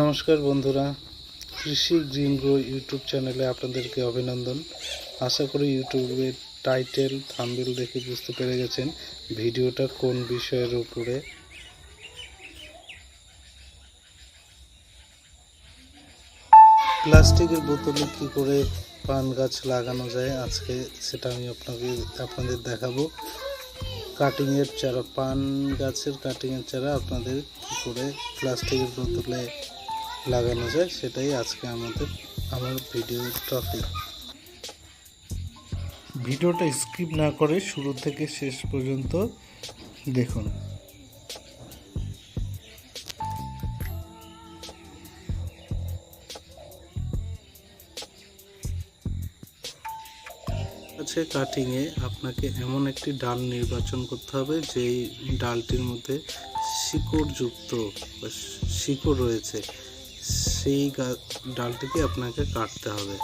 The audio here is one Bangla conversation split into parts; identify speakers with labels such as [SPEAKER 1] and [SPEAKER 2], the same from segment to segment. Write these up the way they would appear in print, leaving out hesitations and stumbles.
[SPEAKER 1] নমস্কার বন্ধুরা, কৃষি গ্রিন গ্রো ইউটিউব চ্যানেলে আপনাদেরকে অভিনন্দন। আশা করি ইউটিউবের টাইটেল থাম্বনেল দেখে বুঝতে পেরে গেছেন ভিডিওটা কোন বিষয়ের উপরে। প্লাস্টিকের বোতলে কি করে পান গাছ লাগানো যায়, আজকে সেটা আমি আপনাদের দেখাবো। কাটিংয়ের চারা, পান গাছের কাটিংয়ের চারা আপনাদের কি করে প্লাস্টিকের বোতলে লাগানো যায় সেটাই আজকে আমার ভিডিও টপিক। ভিডিওটা স্কিপ না করে শুরু থেকে শেষ পর্যন্ত দেখুন। কাটিংয়ে আপনাকে এমন একটি ডাল নির্বাচন করতে হবে যেই ডালটির মধ্যে শিকড় রয়েছে, সেই ডালটিকে আপনাকে কাটতে হবে।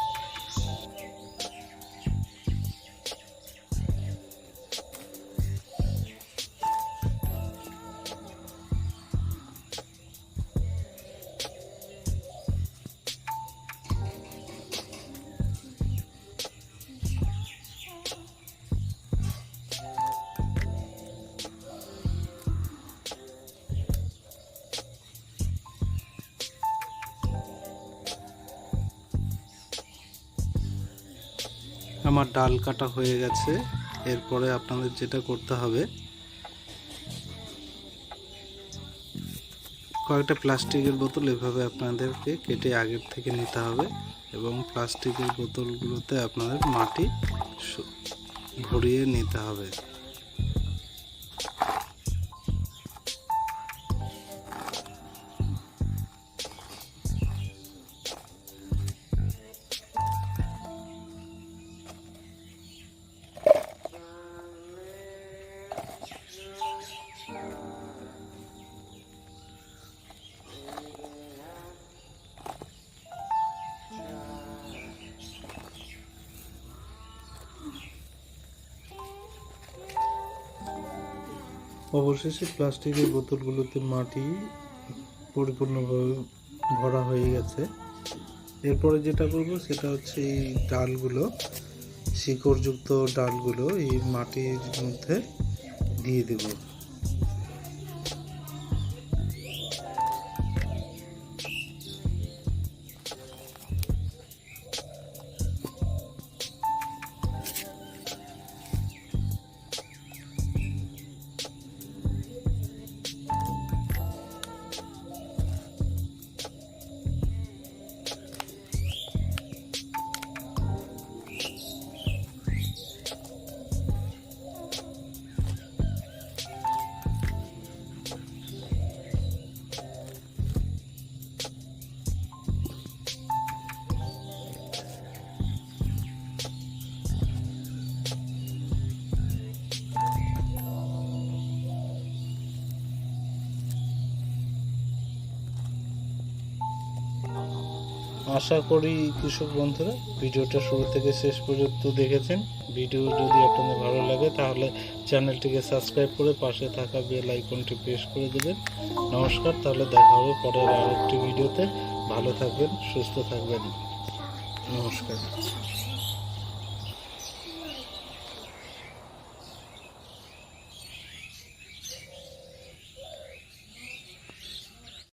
[SPEAKER 1] আমার ডাল কাটা হয়ে গেছে। এরপরে আপনাদের যেটা করতে হবে, কয়েকটা প্লাস্টিকের বোতল এভাবে আপনাদেরকে কেটে আগের থেকে নিতে হবে এবং প্লাস্টিকের বোতলগুলোতে আপনাদের মাটি ভরিয়ে নিতে হবে। অবশেষে প্লাস্টিকের বোতলগুলোতে মাটি পরিপূর্ণভাবে ভরা হয়ে গেছে। এরপরে যেটা করব সেটা হচ্ছে এই ডালগুলো, শিকড়যুক্ত ডালগুলো এই মাটির মধ্যে দিয়ে দেব। আশা করি কৃষক বন্ধুরা ভিডিওটা শুরু থেকে শেষ পর্যন্ত দেখেছেন। ভিডিও যদি আপনাদের ভালো লাগে তাহলে চ্যানেলটিকে সাবস্ক্রাইব করে পাশে থাকা বেল আইকনটি প্রেস করে দেবেন। নমস্কার, তাহলে দেখা হবে পরের আরেকটি ভিডিওতে। ভালো থাকবেন, সুস্থ থাকবেন। নমস্কার।